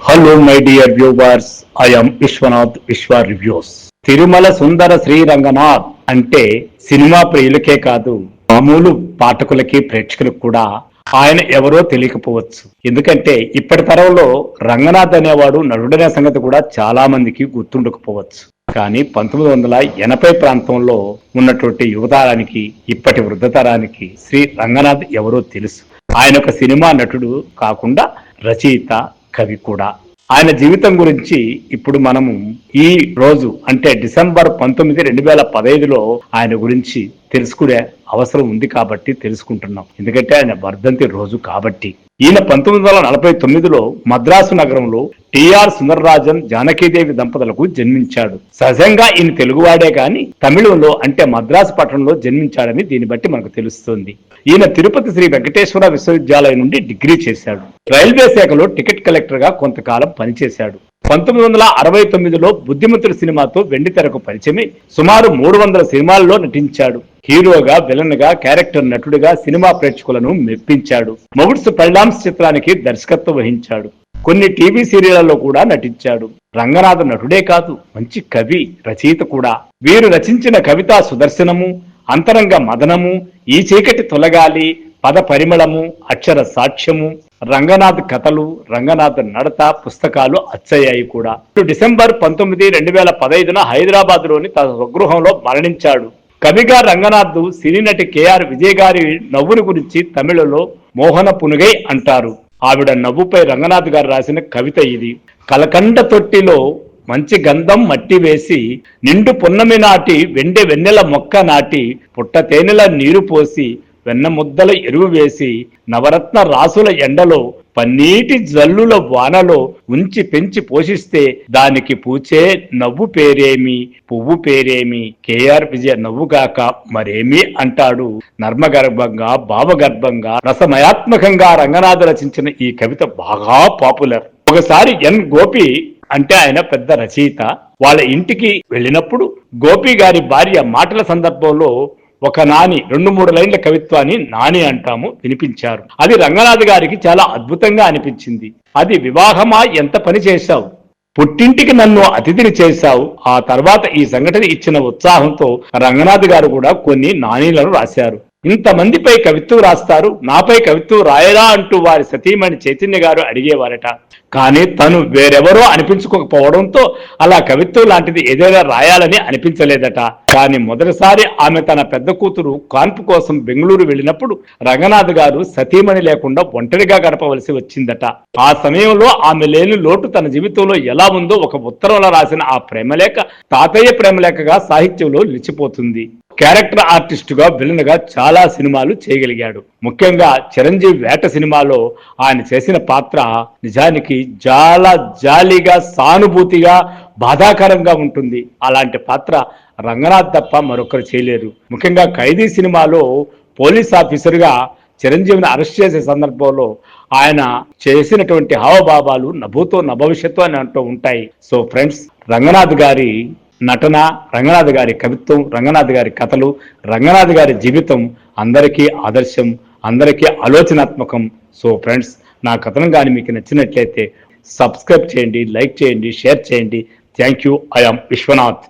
Hello my dear viewers, I am Viswanath Viswa reviews. Tirumala సుందర శ్రీరంగనాథ్ అంటే cinema ప్రియులకే కాదు, మామూలు పాఠకులకి ప్రేక్షకులకు కూడా ఆయన ఎవరో తెలియకపోవచ్చు. ఎందుకంటే ఇప్పటి తరంలో రంగనాథ్ అనేవాడు నటుడనే సంగతి కూడా చాలా మందికి గుర్తుండకపోవచ్చు. కానీ 1980 ప్రాంతంలో ఉన్నటువంటి యువతరానికి, ఇప్పటి వృద్ధతరానికి శ్రీ రంగనాథ్ ఎవరో తెలుసు. ఆయన ఒక సినిమా నటుడు కాకుండా రచయిత, కవి కూడా. ఆయన జీవితం గురించి ఇప్పుడు మనము ఈ రోజు అంటే డిసెంబర్ 19, 2015లో ఆయన గురించి తెలుసుకునే అవసరం ఉంది కాబట్టి తెలుసుకుంటున్నాం. ఎందుకంటే ఆయన వర్ధంతి రోజు కాబట్టి. ఈయన 1949లో మద్రాసు నగరంలో టిఆర్ సుందరరాజన్, జానకీదేవి దంపతులకు జన్మించాడు. సహజంగా ఈయన తెలుగువాడే గాని తమిళంలో అంటే మద్రాసు పట్టణంలో జన్మించాడని దీన్ని బట్టి మనకు తెలుస్తుంది. ఈయన తిరుపతి శ్రీ వెంకటేశ్వర విశ్వవిద్యాలయం నుండి డిగ్రీ చేశాడు. రైల్వే శాఖలో టికెట్ కలెక్టర్ గా కొంతకాలం పనిచేశాడు. 1969లో బుద్ధిమంతుడు సినిమాతో వెండి తెరకు పరిచయమై సుమారు 300 సినిమాల్లో నటించాడు. హీరోగా, విలన్ గా, క్యారెక్టర్ నటుడిగా సినిమా ప్రేక్షకులను మెప్పించాడు. మొగుడ్స్ పెళ్ళాంస్ చిత్రానికి దర్శకత్వం వహించాడు. కొన్ని టీవీ సీరియళ్లలో కూడా నటించాడు. రంగనాథ నటుడే కాదు, మంచి కవి, రచయిత కూడా. వీరు రచించిన కవితా సుదర్శనము, అంతరంగ మదనము, ఈ చీకటి తొలగాలి, పద పరిమళము, అక్షర సాక్ష్యము, రంగనాథ్ కథలు, రంగనాథ్ నడత పుస్తకాలు అచ్చయ్యాయి కూడా. డిసెంబర్ 19, 2015 హైదరాబాద్ లోని తన స్వగృహంలో మరణించాడు. కవిగా రంగనాథ్ సినీ నటి కేఆర్ విజయ్ గారి నవ్వుని గురించి తమిళలో మోహన పునుగై అంటారు. ఆవిడ నవ్వుపై రంగనాథ్ గారు రాసిన కవిత ఇది. కలకండ తొట్టిలో మంచి గంధం మట్టి వేసి, నిండు పున్నమి నాటి వెండి వెన్నెల మొక్క నాటి, పుట్ట తేనెల నీరు పోసి, వెన్న ముద్దల ఎరువు వేసి, నవరత్న రాసుల ఎండలో, పన్నీటి జల్లుల వానలో ఉంచి పెంచి పోషిస్తే దానికి పూచే నవ్వు పేరేమి, పువ్వు పేరేమి, కేఆర్ విజయ నవ్వుగాక మరేమి అంటాడు. నర్మగర్భంగా, భావగర్భంగా, రసమయాత్మకంగా రంగనాథ్ రచించిన ఈ కవిత బాగా పాపులర్. ఒకసారి ఎన్ గోపి అంటే ఆయన పెద్ద రచయిత వాళ్ళ ఇంటికి వెళ్ళినప్పుడు గోపి గారి భార్య మాటల సందర్భంలో ఒక నాని 2-3 లైన్ల కవిత్వాన్ని నాని అంటాము వినిపించారు. అది రంగనాథ్ గారికి చాలా అద్భుతంగా అనిపించింది. అది వివాహమా, ఎంత పని చేశావు, పుట్టింటికి నన్ను అతిథిని చేశావు. ఆ తర్వాత ఈ సంఘటన ఇచ్చిన ఉత్సాహంతో రంగనాథ్ గారు కూడా కొన్ని నానీలను రాశారు. ఇంతమందిపై కవిత్వం రాస్తారు, నాపై కవిత్వం రాయరా అంటూ వారి సతీమణి చైతన్య గారు అడిగేవారట. కానీ తను వేరెవరో అనిపించుకోకపోవడంతో అలా కవిత్వం లాంటిది ఏదైనా రాయాలని అనిపించలేదట. కానీ మొదటిసారి ఆమె తన పెద్ద కూతురు కాన్పు కోసం బెంగళూరు వెళ్ళినప్పుడు రంగనాథ్ గారు సతీమణి లేకుండా ఒంటరిగా గడపవలసి వచ్చిందట. ఆ సమయంలో ఆమె లేని లోటు తన జీవితంలో ఎలా ఉందో ఒక ఉత్తరంలో రాసిన ఆ ప్రేమలేఖ తాతయ్య ప్రేమలేఖగా సాహిత్యంలో నిలిచిపోతుంది. క్యారెక్టర్ ఆర్టిస్ట్ గా, విలన్ గా చాలా సినిమాలు చేయగలిగాడు. ముఖ్యంగా చిరంజీవి వేట సినిమాలో ఆయన చేసిన పాత్ర నిజానికి చాలా జాలిగా, సానుభూతిగా, బాధాకరంగా ఉంటుంది. అలాంటి పాత్ర రంగనాథ్ తప్ప మరొకరు చేయలేరు. ముఖ్యంగా ఖైదీ సినిమాలో పోలీస్ ఆఫీసర్గా చిరంజీవిని అరెస్ట్ చేసే సందర్భంలో ఆయన చేసినటువంటి హావభావాలు నభూతో నభవిష్యత్తు అని అంటూ ఉంటాయి. సో ఫ్రెండ్స్, రంగనాథ్ గారి నటన, రంగనాథ్ గారి కవిత్వం, రంగనాథ్ గారి కథలు, రంగనాథ్ గారి జీవితం అందరికీ ఆదర్శం, అందరికీ ఆలోచనాత్మకం. సో ఫ్రెండ్స్, నా కథనం కానీ మీకు నచ్చినట్లయితే సబ్స్క్రైబ్ చేయండి, లైక్ చేయండి, షేర్ చేయండి. Thank you. I am Vishwanath.